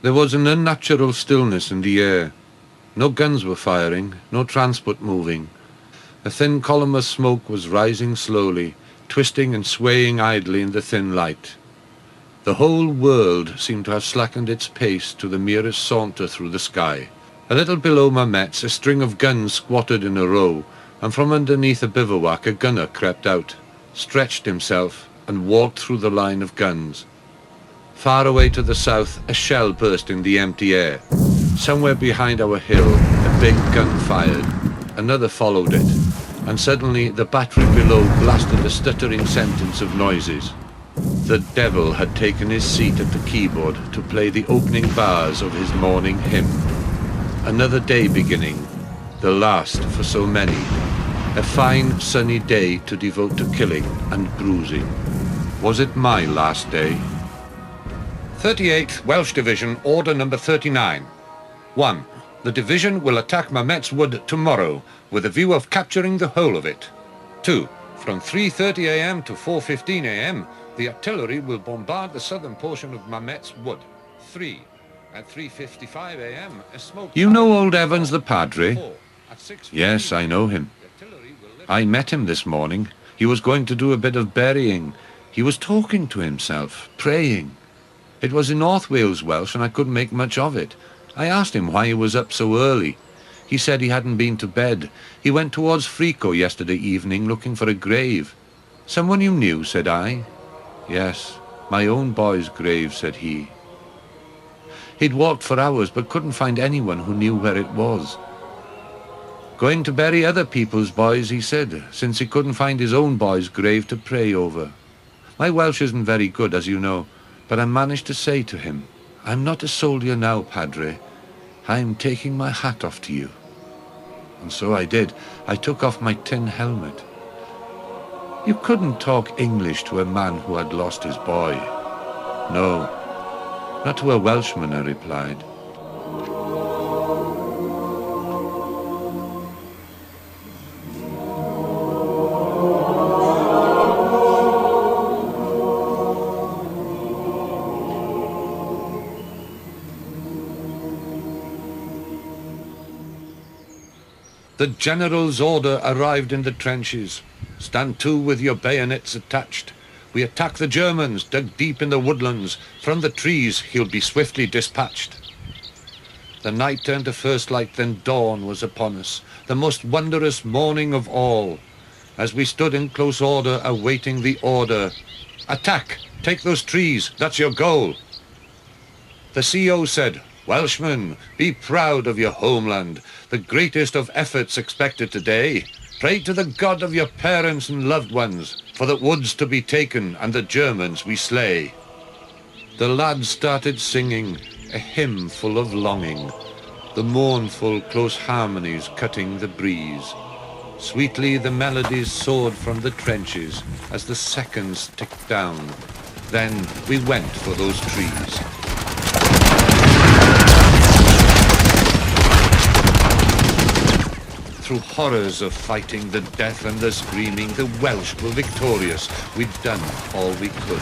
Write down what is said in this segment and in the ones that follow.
There was an unnatural stillness in the air. No guns were firing, no transport moving. A thin column of smoke was rising slowly, twisting and swaying idly in the thin light. The whole world seemed to have slackened its pace to the merest saunter through the sky. A little below Mametz, a string of guns squatted in a row, and from underneath a bivouac a gunner crept out, stretched himself, and walked through the line of guns. Far away to the south, a shell burst in the empty air. Somewhere behind our hill, a big gun fired. Another followed it, and suddenly the battery below blasted a stuttering sentence of noises. The devil had taken his seat at the keyboard to play the opening bars of his morning hymn. Another day beginning, the last for so many. A fine sunny day to devote to killing and bruising. Was it my last day? 38th Welsh Division, Order Number 39. 1. The division will attack Mametz Wood tomorrow, with a view of capturing the whole of it. 2. From 3:30 a.m. to 4:15 a.m., the artillery will bombard the southern portion of Mametz Wood. 3. At 3:55 a.m., a smoke... You know old Evans the Padre? Yes, I know him. I met him this morning. He was going to do a bit of burying. He was talking to himself, praying. It was in North Wales Welsh, and I couldn't make much of it. I asked him why he was up so early. He said he hadn't been to bed. He went towards Frico yesterday evening looking for a grave. Someone you knew, said I. Yes, my own boy's grave, said he. He'd walked for hours but couldn't find anyone who knew where it was. Going to bury other people's boys, he said, since he couldn't find his own boy's grave to pray over. My Welsh isn't very good, as you know, but I managed to say to him, I'm not a soldier now, Padre. I'm taking my hat off to you. And so I did. I took off my tin helmet. You couldn't talk English to a man who had lost his boy. No, not to a Welshman, I replied. The general's order arrived in the trenches. Stand to with your bayonets attached. We attack the Germans, dug deep in the woodlands. From the trees he'll be swiftly dispatched. The night turned to first light, then dawn was upon us, the most wondrous morning of all, as we stood in close order awaiting the order. Attack! Take those trees, that's your goal. The CO said, Welshmen, be proud of your homeland, the greatest of efforts expected today. Pray to the God of your parents and loved ones, for the woods to be taken and the Germans we slay. The lads started singing, a hymn full of longing, the mournful close harmonies cutting the breeze. Sweetly the melodies soared from the trenches as the seconds ticked down. Then we went for those trees. Through horrors of fighting, the death and the screaming, the Welsh were victorious. We'd done all we could.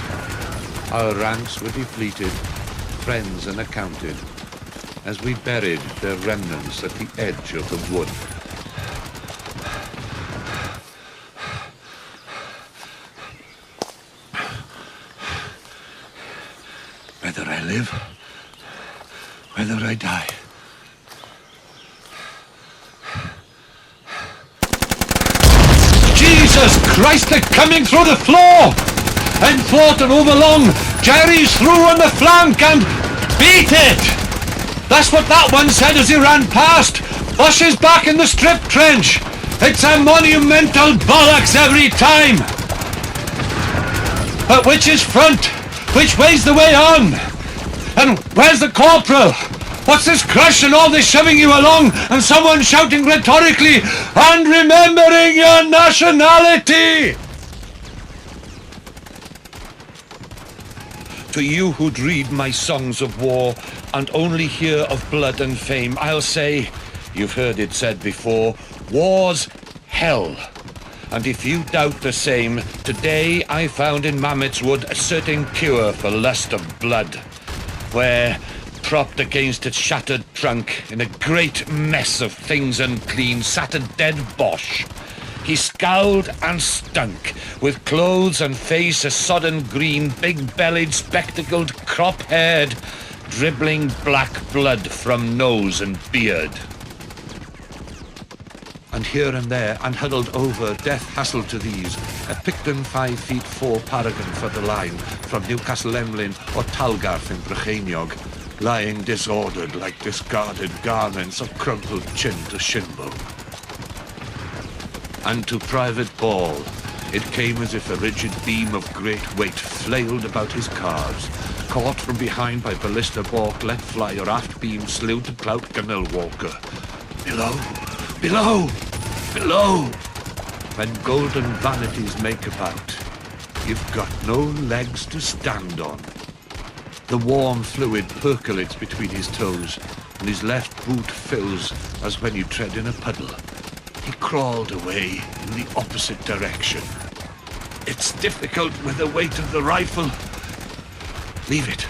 Our ranks were depleted, friends unaccounted, as we buried their remnants at the edge of the wood. Whether I live, whether I die. Jesus Christ, they're coming through the floor! And fought and overlong, Jerry's through on the flank and beat it! That's what that one said as he ran past. Bosch is back in the strip trench. It's a monumental bollocks every time. But which is front? Which way's the way on? And where's the corporal? What's this crush and all this shoving you along and someone shouting rhetorically, and remembering your nationality? To you who'd read my songs of war and only hear of blood and fame, I'll say, you've heard it said before, war's hell. And if you doubt the same, today I found in Mametz Wood a certain cure for lust of blood, where propped against its shattered trunk, in a great mess of things unclean, sat a dead Boche. He scowled and stunk, with clothes and face a sodden green, big-bellied, spectacled, crop-haired, dribbling black blood from nose and beard. And here and there, and huddled over, death hassled to these, a Picton 5'4" paragon for the line, from Newcastle Emlyn or Talgarth in Brycheiniog, lying disordered like discarded garments of crumpled chin to shinbone. And to Private Ball, it came as if a rigid beam of great weight flailed about his calves, caught from behind by ballista balk, let fly or aft beam slew to clout gunwale walker. Below! Below! Below! When golden vanities make about, you've got no legs to stand on. The warm fluid percolates between his toes, and his left boot fills as when you tread in a puddle. He crawled away in the opposite direction. It's difficult with the weight of the rifle. Leave it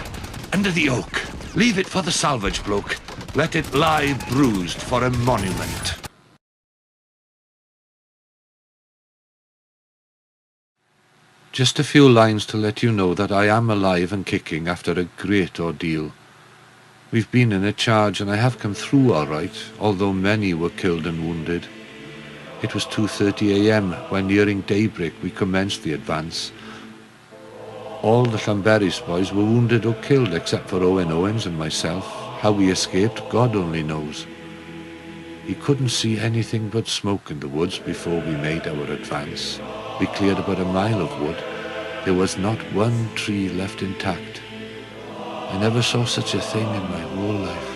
under the oak. Leave it for the salvage bloke. Let it lie bruised for a monument. Just a few lines to let you know that I am alive and kicking after a great ordeal. We've been in a charge and I have come through all right, although many were killed and wounded. It was 2:30 a.m. when nearing daybreak we commenced the advance. All the Llanberis boys were wounded or killed except for Owen Owens and myself. How we escaped, God only knows. He couldn't see anything but smoke in the woods before we made our advance. We cleared about a mile of wood. There was not one tree left intact. I never saw such a thing in my whole life.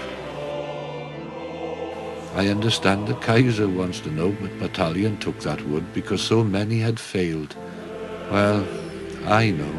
I understand the Kaiser wants to know what battalion took that wood because so many had failed. Well, I know.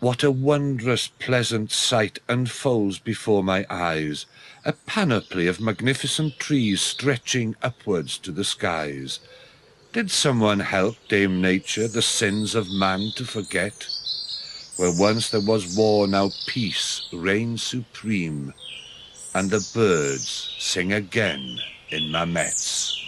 What a wondrous, pleasant sight unfolds before my eyes, a panoply of magnificent trees stretching upwards to the skies. Did someone help Dame Nature the sins of man to forget? Where once there was war, now peace reigns supreme, and the birds sing again in Mametz.